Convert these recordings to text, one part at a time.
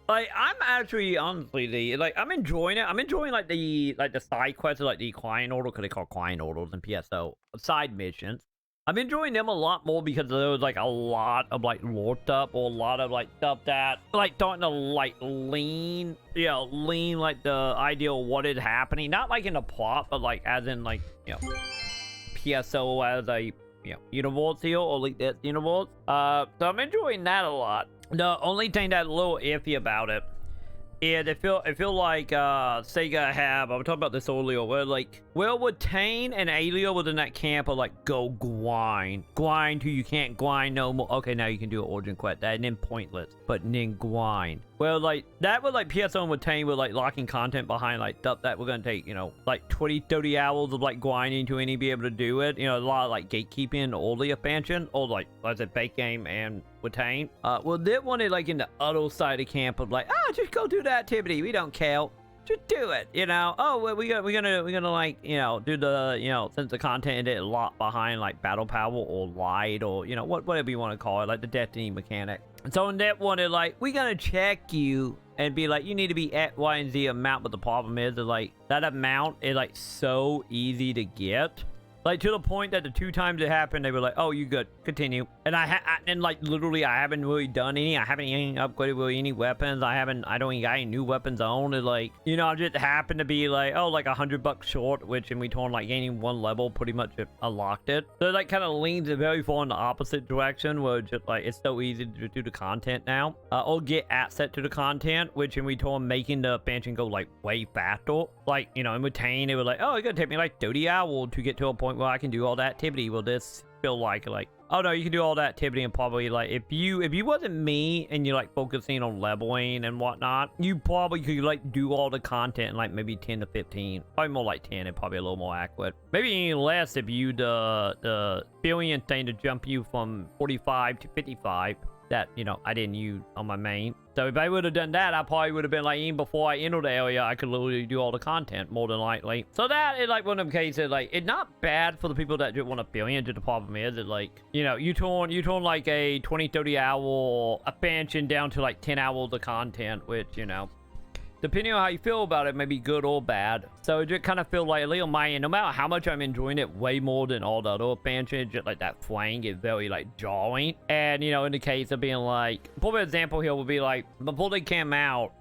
Like, I'm actually honestly I'm enjoying it. I'm enjoying the side quests, like the client order, because they call client orders in PSO side missions. I'm enjoying them a lot more because there was like a lot of like lore stuff, or a lot of like stuff that like starting to like lean like the idea of what is happening, not like in the plot, but like as in like PSO as a universe here, or like that universe. So I'm enjoying that a lot. The only thing that's a little iffy about it is I feel like Sega have, I was talking about this earlier, where like, well, with Tane and Alio within that camp are like, go grind till you can't grind no more. Okay, now you can do an origin quest, that and then pointless, but then grind. Well, like that with like PSO and with Tane with like locking content behind like stuff that we're gonna take, like 20-30 hours of like grinding to any be able to do it. A lot of like gatekeeping or the expansion, or like I said, base game and with Tane. Well, they wanted like in the other side of camp of like, just go do the activity. We don't care. Just do it, Oh, well, we're gonna like, do the, since the content is a lot behind like battle power or light or whatever you want to call it, like the destiny mechanic. So in that one, they're like, we're gonna check you and be like, you need to be at Y and Z amount, but the problem is that like that amount is like so easy to get. Like, to the point that the 2 times it happened, they were like, oh, you good, continue. And and like, literally, I haven't really done any. I haven't even upgraded really any weapons. I don't even got any new weapons on. It's like, I just happened to be like, oh, like $100 short, which in return, like, gaining 1 level pretty much unlocked it. So it, like, kind of leans very far in the opposite direction, where just, like, it's so easy to do the content now. Or get asset to the content, which in return, making the expansion go, like, way faster. Like, in Maconn, it was like, oh, it's gonna take me, like, 30 hours to get to a point where I can do all that activity. Will this feel like, oh no, you can do all that activity, and probably like if you wasn't me and you're like focusing on leveling and whatnot, you probably could like do all the content in like maybe 10 to 15, probably more like 10, and probably a little more accurate, maybe even less if you the billion thing to jump you from 45 to 55 that I didn't use on my main. So if I would have done that, I probably would have been like, even before I entered the area, I could literally do all the content more than likely. So that is like one of them cases, like, it's not bad for the people that just want a billion. Just the problem is that like, you turn like a 20-30 hour expansion down to like 10 hours of content, which depending on how you feel about it, may be good or bad. So it just kind of feel like, at least on my end, no matter how much I'm enjoying it way more than all the other expansions, just like that flank is very like jarring. And in the case of being like, for example here would be like, before they came out,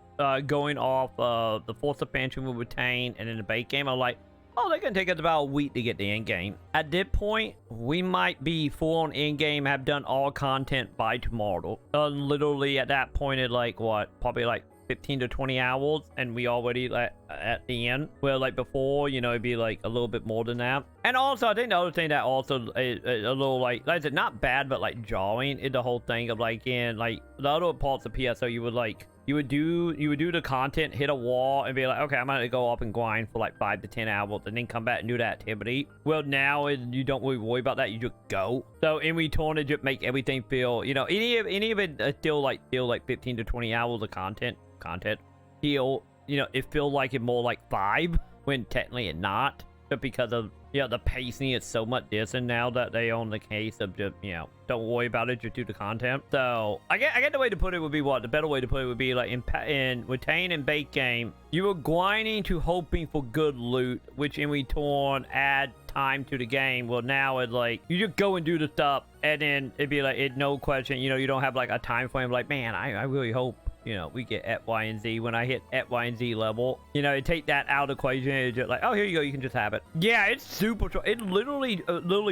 going off the fourth expansion with Tane and in the base game, I'm like, oh, they're gonna take us about a week to get the end game. At this point, we might be full on end game, have done all content by tomorrow. Literally at that point, it's like what, probably like 15 to 20 hours, and we already like at the end, where like before, it'd be like a little bit more than that. And also, I think the other thing that also is a little like I said, not bad, but like jarring, is the whole thing of like in like the other parts of PSO, you would do the content, hit a wall, and be like, okay, I'm gonna go up and grind for like 5 to 10 hours, and then come back and do that activity. Well, now you don't really worry about that. You just go. So in return, it just make everything feel, any of it still like 15 to 20 hours of content feel, it feels like it more like 5 when technically it not, but because of the pacing is so much different now that they own the case of just don't worry about it, just do the content. So I get the way to put it would be what the better way to put it would be like in Retain and Bait game, you were grinding to hoping for good loot, which in return add time to the game. Well, now it's like you just go and do the stuff, and then it'd be like it no question, you don't have like a time frame like, man, I really hope we get at Y and Z. When I hit at Y and Z level, take that out of the equation, and just like, oh, here you go, you can just have it. Yeah, it's super. It literally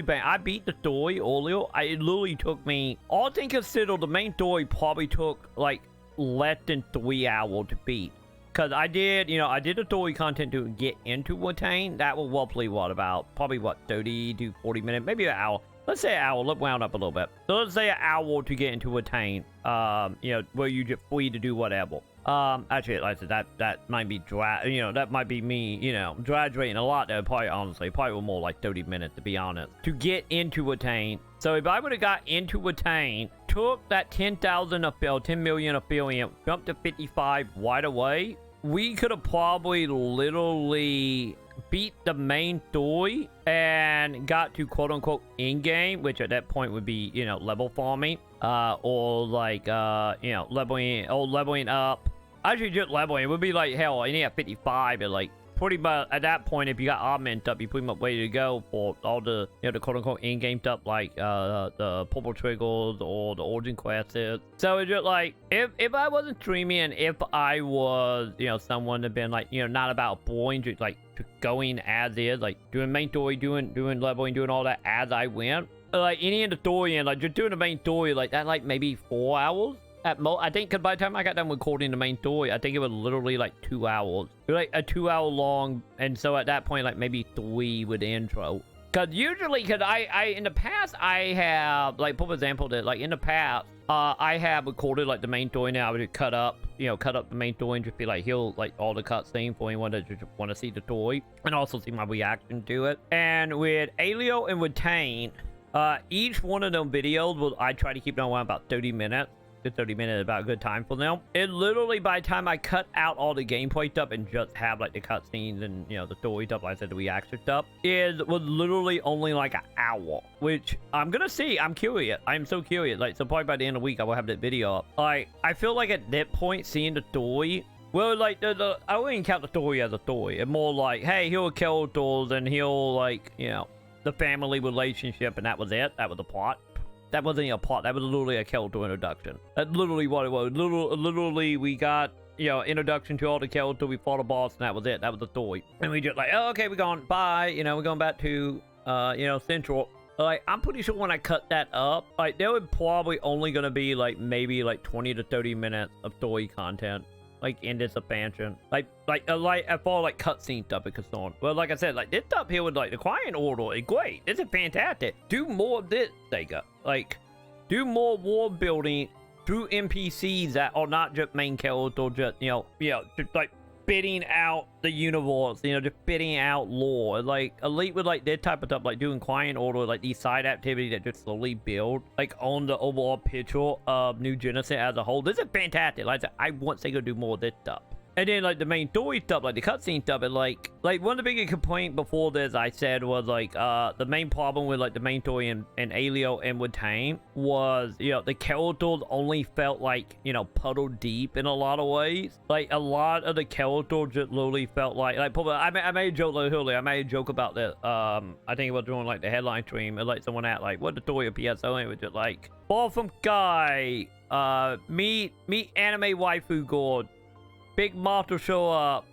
bang. I beat the story earlier. It literally took me, all things considered, the main story probably took like less than 3 hours to beat. Cause I did the story content to get into Retain. That was roughly probably 30 to 40 minutes, maybe an hour. Let's say an hour. Let's round up a little bit. So let's say an hour to get into Retain. Where you just free to do whatever. Actually, like I said, that might be that might be me, graduating a lot there. Probably more like 30 minutes to be honest, to get into Retain. So if I would have got into Retain, took that 10,000 10 million affiliate, jumped to 55 right away, we could have probably literally beat the main story and got to quote-unquote in-game, which at that point would be level farming, or like leveling up, Actually, just leveling, it would be like, hell, and he had 55, and like, pretty much at that point, if you got augment up, you're pretty much ready to go for all the, you know, the quote-unquote in-game stuff, like the purple triggers or the origin quests. So it's just like, if I wasn't streaming, and if I was, you know, someone that been like, you know, not about boring, just like just going as is, like doing main story, doing leveling, doing all that as I went, like any in the story, and like just doing the main story like that, like maybe 4 hours. At most, I think, because by the time I got done recording the main story, I think it was literally like 2 hours. It was like a 2 hour long, and so at that point, like maybe 3 with the intro. Because usually, because I in the past, I have, like, for example, that like in the past, I have recorded like the main story. Now I would cut up, you know, cut up the main story and just be like, here's like all the cutscene for anyone that just want to see the story and also see my reaction to it. And with Alio and with Tane, each one of them videos will, I try to keep them around about 30 minutes. 30 minutes about a good time for them. It literally, by the time I cut out all the gameplay stuff and just have like the cutscenes and, you know, the story stuff, like I said, the reaction stuff, was literally only like an hour, which I'm gonna see. I'm curious. I'm so curious. Like, so probably by the end of the week, I will have that video up. Like, I feel like at that point, seeing the story, well, like, I wouldn't count the story as a story. It's more like, hey, he'll kill characters and he'll, like, you know, the family relationship, and that was it. That was the plot. That wasn't a plot. That was literally a character introduction. That's literally what it was. Literally, we got, you know, introduction to all the characters. We fought a boss, and that was it. That was the story. And we just like, oh, okay, we're going, bye. You know, we're going back to, you know, Central. Like, I'm pretty sure when I cut that up, like, there would probably only going to be, like, maybe, like, 20 to 30 minutes of story content. Like, in this expansion. Like, as far like, cutscene stuff is concerned. Well, like I said, like, this stuff here with, like, the Quiet Order is great. This is fantastic. Do more of this, Sega. Like, do more world building through NPCs that are not just main characters, just, you know, just, like, spitting out the universe, you know, just spitting out lore. Like, Elite with, like, this type of stuff, like, doing Quiet Order, like, these side activities that just slowly build, like, on the overall picture of New Genesis as a whole. This is fantastic. Like I said, I want Sega to do more of this stuff. And then, like, the main story stuff, like, the cutscene stuff, and, like, one of the biggest complaints before this, I said, was, like, the main problem with, like, the main story and Alio and with Tame was, you know, the characters only felt like, you know, puddle deep in a lot of ways. Like, a lot of the characters just literally felt like I made a joke earlier. I made a joke about that. I think it was doing, like, the headline stream, and, like, someone at, like, what the story of PSO, and it was just, like, fall from guy, meet anime waifu god. Big monster show up.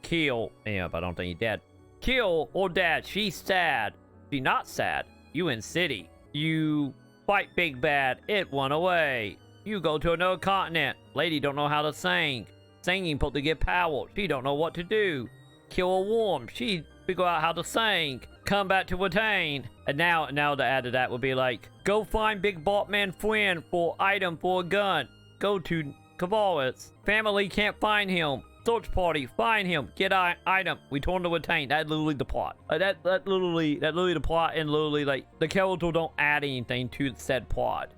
Kill. Yeah, but I don't think he's dead. Kill or dead. She's sad. She not sad. You in city. You fight big bad. It went away. You go to another continent. Lady don't know how to sing. Singing put to get power. She don't know what to do. Kill a worm. She figure out how to sing. Come back to attain. And now the add to that would be like, go find Big Botman friend for item for a gun. Go to Kvaris. Family can't find him. Search party, find him. Get item. Return to attain. That's literally the plot. Like, that literally the plot, and literally, like, the character don't add anything to said plot.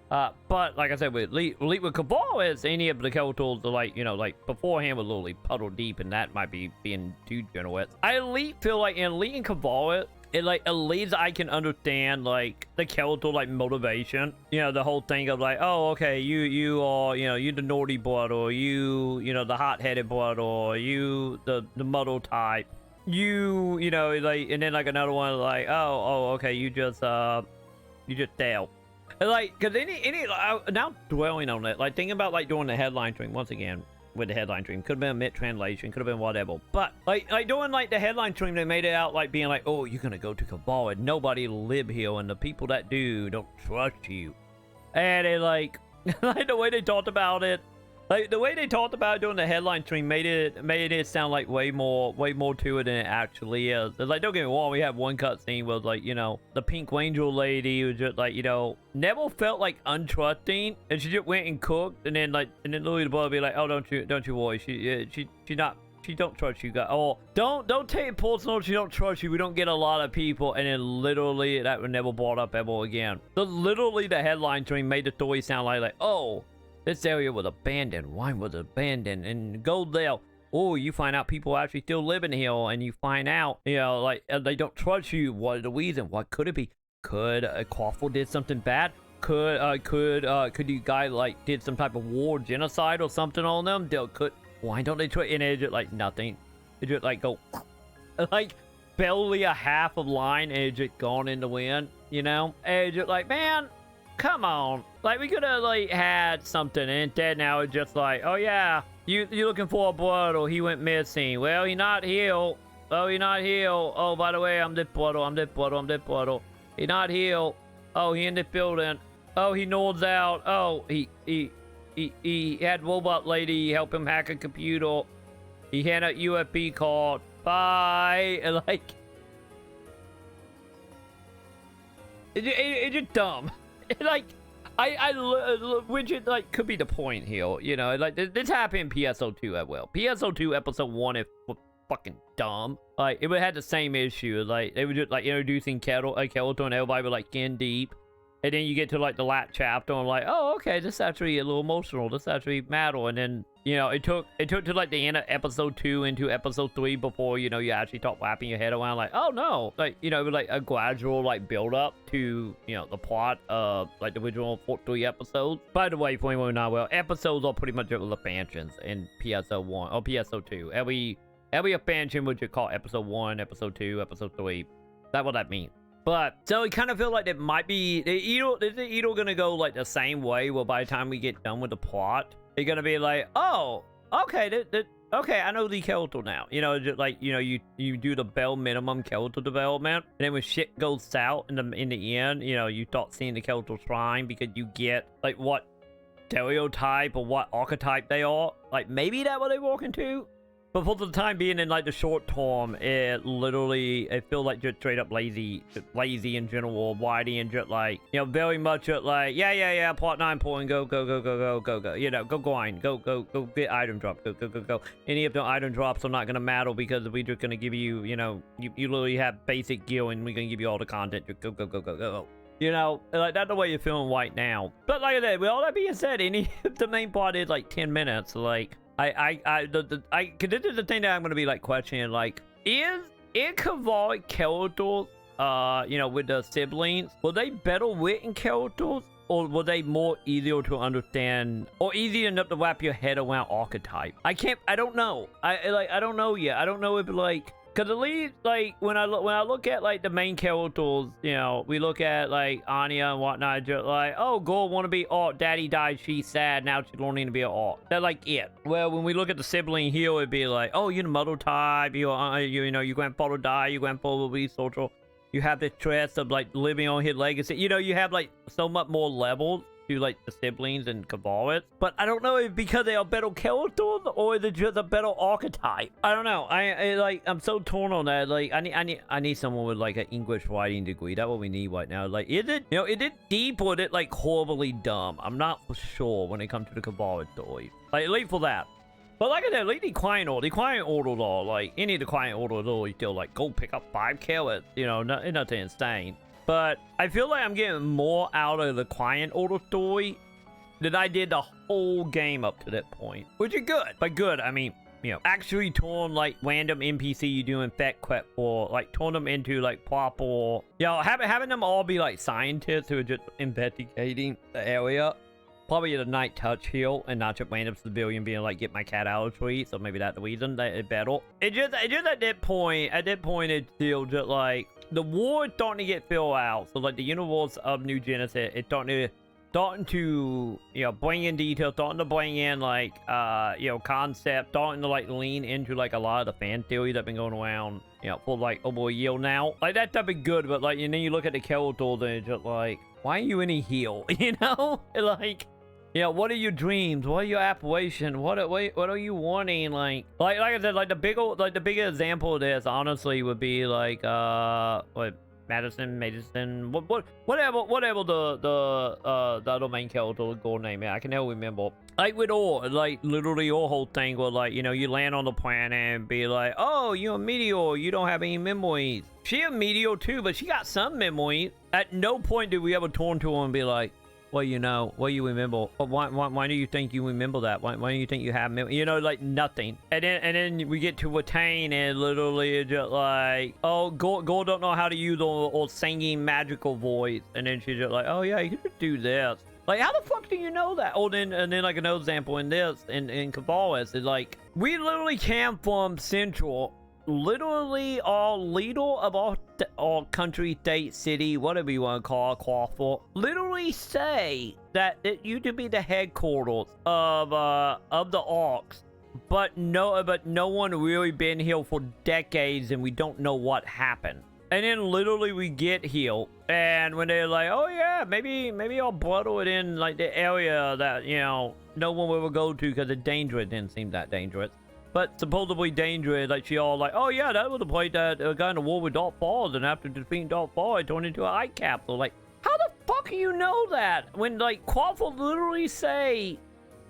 But like I said, with Kvaris, any of the characters are, like, you know, like, beforehand was literally puddle deep, and that might be being too generous. I feel like in Elite and Kvaris, it, like, at least I can understand, like, the character, like, motivation. You know, the whole thing of, like, oh, okay, you are, you know, you the naughty blood, or you know, the hot-headed blood, or you the muddle type. You know, like, and then, like, another one, like, oh, okay, you just fail. Like, because now dwelling on it, like, thinking about, like, doing the headline stream once again. With the headline stream, could have been a mid translation, could have been whatever, but like doing, like, the headline stream, they made it out like being like, oh, you're gonna go to Kabbalah, nobody live here, and the people that do don't trust you. And it, like, like, the way they talked about it, like, the way they talked about it during the headline stream made it sound like way more to it than it actually is. It's like, don't get me wrong, we have one cutscene was, like, you know, the Pink Ranger lady was just, like, you know, never felt like untrusting, and she just went and cooked, and then Louis the Boy be like, oh, don't you worry, she don't trust you guys. Oh, don't take it personal. She don't trust you. We don't get a lot of people, and then literally that was never brought up ever again. So literally the headline stream made the story sound like, oh, this area was abandoned. Wine was abandoned, and go there. Oh, you find out people actually still living here, and you find out, you know, like, they don't trust you. What is the reason? What could it be? Could Quaffle did something bad? could you guys like did some type of war genocide or something on them? Why don't they try? And it's just like nothing. It just like go like barely a half of line, and it's just gone in the wind. You know, and it's just like, man, come on. Like we could have like had something, and instead now it's just like, oh yeah, you looking for a brother? He went missing. Well, he not here. Oh, he not here. Oh, by the way, I'm this brother. I'm this brother. I'm this brother. He not here. Oh, he in the building. Oh, he nods out. Oh, he had robot lady help him hack a computer. He had a USB card. Bye. And like, it's just dumb. Like, which it like could be the point here. You know, like this happened in PSO2 as well. PSO2 episode 1 is fucking dumb. Like it would have the same issue. Like they were just like introducing Kettle and everybody was like skin deep. And then you get to like the last chapter and like, oh, okay, this is actually a little emotional. This is actually metal. And then, you know, it took to like the end of episode 2 into episode 3 before, you know, you actually start wrapping your head around like, oh no, like, you know, like a gradual like build up to, you know, the plot of like the original 3 episodes. By the way, for anyone not well, episodes are pretty much the expansions in PSO1 or PSO2. Every expansion would just call episode 1, episode 2, episode 3. That's what that means. But so I kind of feel like it might be either gonna go like the same way. Well, by the time we get done with the plot, it's gonna be like, oh, okay, okay, I know the character now. You know, just like, you know, you do the bare minimum character development, and then when shit goes south in the end, you know, you start seeing the characters trying because you get like what stereotype or what archetype they are. Like maybe that's what they walk into. But for the time being, in like the short term, it feels like just straight up lazy in general, whitey, and just like, you know, very much like, yeah, plot 9 point, go, you know, go grind, go get item drop, go. Any of the item drops are not gonna matter because we're just gonna give you, you know, you literally have basic gear and we're gonna give you all the content, just go. You know, like that's the way you're feeling right now. But like I said, with all that being said, the main plot is like 10 minutes, like. Cause this is the thing that I'm gonna be like questioning, like, is Kvaris characters, you know, with the siblings, were they better written characters, or were they more easier to understand, or easy enough to wrap your head around archetype? I don't know. I don't know yet. I don't know if like. Cause at least like when I look at like the main characters, you know, we look at like Anya and whatnot, just like, oh, girl want to be art, daddy died, she's sad, now she's learning to be an art. That's like it. Well, when we look at the sibling here, it'd be like, oh, you're the mother type, you know, your grandfather died, your grandfather will be social. You have the stress of like living on his legacy. You know, you have like so much more levels to like the siblings and Kvaris. But I don't know if because they are better characters or is it just a better archetype. I don't know. I'm so torn on that. Like I need someone with like an English writing degree. That's what we need right now. Like is it deep or is it like horribly dumb? I'm not for sure when it comes to the Kvaris story. Like at least for that. But like I said, like the client orders are like any of the client orders are still like go pick up 5 carrots. You know, nothing insane. But I feel like I'm getting more out of the client order story than I did the whole game up to that point. Which is good. By good, I mean, you know, actually turn like random NPC you do in Fat Quet for, like turn them into like proper, you know, having them all be like scientists who are just investigating the area. Probably a night touch here and not just random civilian being like, get my cat out of the tree. So maybe that's the reason that it's better. It just at that point it's still just like, the war is starting to get filled out. So like the universe of New Genesis is starting to, you know, bring in details, starting to bring in like, you know, concepts, starting to like lean into like a lot of the fan theories that have been going around, you know, for like over a year now. Like that stuff is good, but like, and then you look at the characters and it's just like, why are you in a heel? You know? Like, you know, what are your dreams? What are your aspirations? What are you wanting? Like I said, like the bigger example of this, honestly, would be like Madison, whatever the other main character girl name. I can never remember. Like with all, like literally your whole thing where like, you know, you land on the planet and be like, oh, you're a meteor, you don't have any memories. She a meteor too, but she got some memories. At no point did we ever turn to her and be like, What you know? What you remember? But why do you think you remember that? Why do you think you have you know, like nothing? And then we get to Watain and literally it's just like, oh, Gore don't know how to use or singing magical voice, and then she's just like, oh yeah, you can just do this. Like, how the fuck do you know that? Oh, then like another example in this in Kvaris is like, we literally came from Central. Literally all leader of our country, state, city, whatever you want to call it, Quaffle, literally say that it used to be the headquarters of the Orcs, but no one really been here for decades, and we don't know what happened. And then literally we get here, and when they're like, oh yeah, maybe I'll bottle it in like the area that, you know, no one will ever go to because it's dangerous. It didn't seem that dangerous. But supposedly dangerous, like she all like, oh yeah, that was the place that got in the war with Dark Falls, and after defeating Dark Falls, it turned into an eye capsule. Like, how the fuck do you know that? When like Quaffle literally say,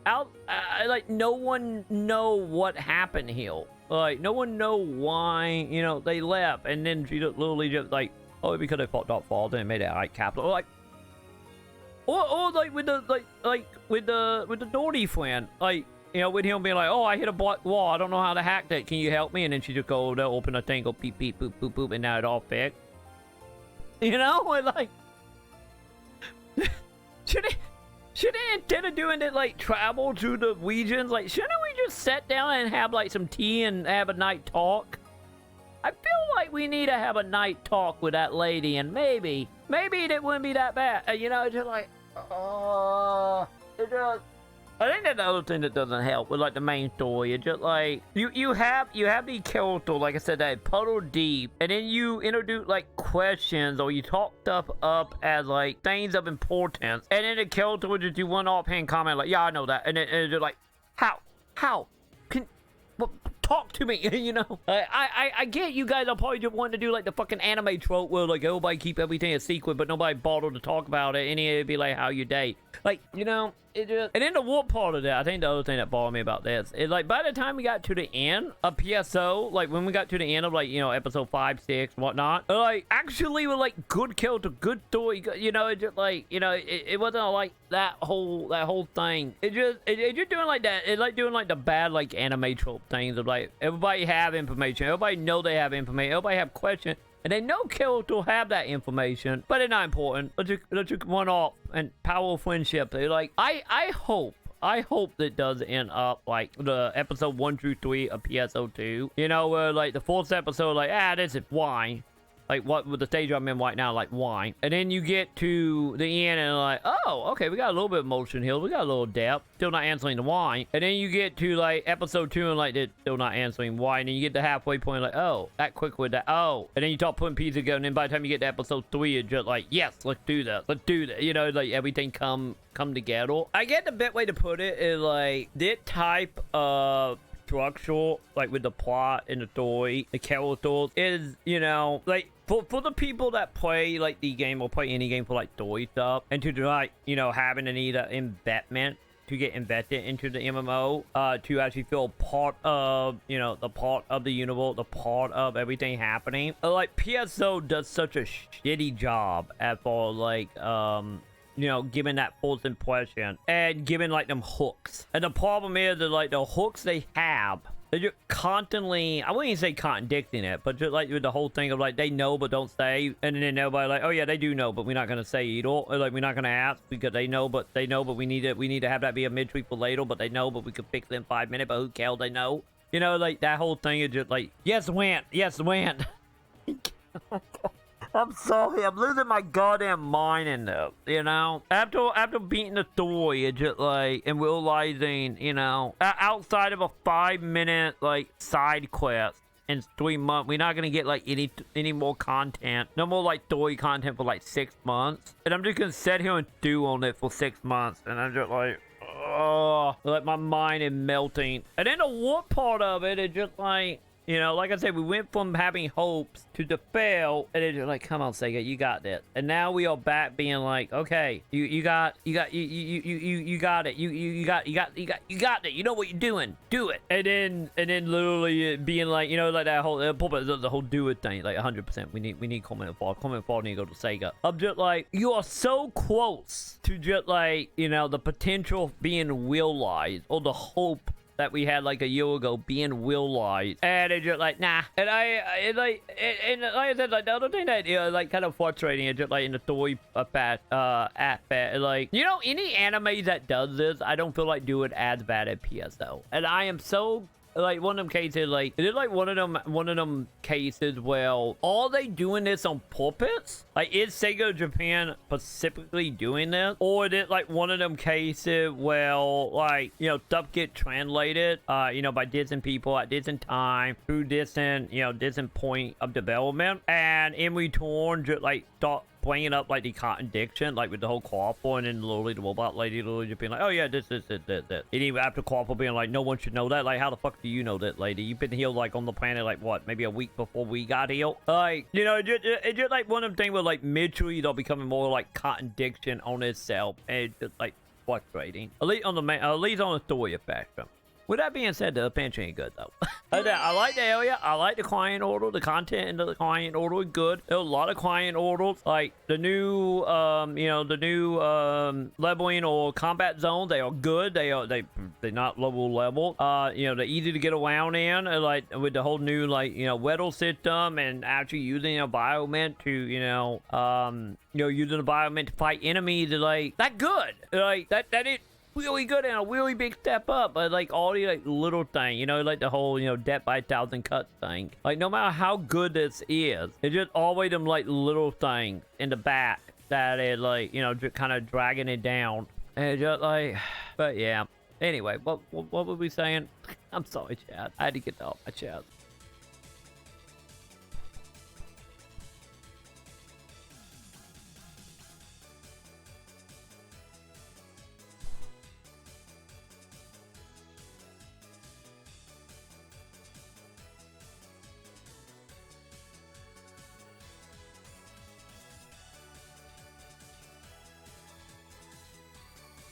like no one know what happened here. Like no one know why, you know, they left, and then she just literally just like, oh, because they fought Dark Falls and made it an eye capsule. Like, or like with the with the naughty friend, like. You know, with him being like, oh, I hit a block wall. I don't know how to hack that. Can you help me? And then she just go to open a thing, go beep, beep, boop, boop, boop, and now it all fixed. You know? Like, should it instead of doing it, like, travel to the regions, like, shouldn't we just sit down and have, like, some tea and have a night talk? I feel like we need to have a night talk with that lady, and maybe it wouldn't be that bad. You know, just like, it just... I think that's the other thing that doesn't help with like the main story. It's just like you have the character, like I said, that puddle deep, and then you introduce like questions or you talk stuff up as like things of importance, and then the character would just do one offhand comment like, yeah, I know that, and it's just like, how can talk to me, you know? I get you guys are probably just wanting to do like the fucking anime trope where like everybody keep everything a secret, but nobody bothered to talk about it, and it'd be like how you date, like, you know. It just, and then the warp part of that, I think the other thing that bothered me about this is like by the time we got to the end of PSO, like when we got to the end of like, you know, episode 5, 6, whatnot, like actually with like good character, good story, you know, it just like, you know, it wasn't like that whole thing. It just doing like that. It's like doing like the bad like anime trope things of like everybody have information, everybody know they have information, everybody have questions. And they know character will have that information, but it's not important. Let's just run off and power friendship. They're like, I hope that does end up like the episode 1 through 3 of PSO2. You know, where like the fourth episode, like, this is why. Like, what with the stage I'm in right now, like, why? And then you get to the end and like, oh, okay, we got a little bit of motion here. We got a little depth. Still not answering the why. And then you get to, like, episode 2 and, like, they're still not answering why. And then you get to halfway point, like, oh, that quick with that. Oh. And then you start putting pieces together. And then by the time you get to episode 3, it's just like, yes, let's do that. Let's do that. You know, like, everything come together. I get the best way to put it is, like, this type of structure, like with the plot and the story, the characters, is, you know, like for the people that play like the game or play any game for like story stuff, and to like, you know, having a need of investment to get invested into the MMO, to actually feel part of, you know, the part of the universe, the part of everything happening. Like PSO does such a shitty job at for like you know, giving that false impression and giving like them hooks. And the problem is that like the hooks they have, they're just constantly, I wouldn't even say contradicting it, but just like with the whole thing of like they know but don't say, and then everybody like, oh yeah, they do know, but we're not gonna say either. Or like we're not gonna ask because they know, but we need to have that be a mid-tweet for later, but they know, but we could fix it in 5 minutes, but who cares? They know. You know, like that whole thing is just like, yes, went. I'm sorry, I'm losing my goddamn mind in this, you know? After beating the story, it's just like, and realizing, you know, outside of a 5-minute, like, side quest in 3 months, we're not gonna get, like, any more content. No more, like, story content for, like, 6 months. And I'm just gonna sit here and stew on it for 6 months, and I'm just like, oh, like, my mind is melting. And then the warp part of it is just like, you know, like I said, we went from having hopes to the fail, and then you're like, come on, Sega, you got this. And now we are back being like, okay, you got it, you got it. You know what you're doing, do it. And then literally being like, you know, like that whole the whole do it thing, like 100%. We need comment fall need to go to Sega. I'm just like, you are so close to just like, you know, the potential being realized, or the hope that we had like a year ago being realized, and it's just like, nah. And like I said, like the other thing that like kind of frustrating is just like in the story aspect, like, you know, any anime that does this, I don't feel like do it as bad at PSO. And I am so like one of them cases, like it is like one of them cases where are they doing this on purpose? Like, is Sega Japan specifically doing this, or is it like one of them cases where, like, you know, stuff get translated you know, by different people at different time through different, you know, different point of development, and in return just like start bringing up like the contradiction, like with the whole Quaffle, and then literally the robot lady literally just being like, oh yeah, this. And even after Quaffle being like, no one should know that. Like, how the fuck do you know that, lady? You've been healed like on the planet like what, maybe a week before we got healed? Like, you know, it's just like one of them things where like mutually they're becoming more like contradiction on itself, and it's just like frustrating. At least on the story effect. With that being said, the expansion ain't good though. I like the area. I like the client order. The content into the client order is good. There's a lot of client orders, like the new, you know, the new leveling or combat zones. They are good. They're not level. You know, they're easy to get around in. Like with the whole new, like, you know, weather system, and actually using a environment to, you know, using the environment to fight enemies. Is like that good. Like that is really good and a really big step up. But like all the like little thing, you know, like the whole, you know, death by 1,000 cuts thing, like no matter how good this is, it's just always them like little things in the back that is like, you know, just kind of dragging it down. And just like, but yeah, anyway, what were we saying? I'm sorry, Chad, I had to get that off my chest.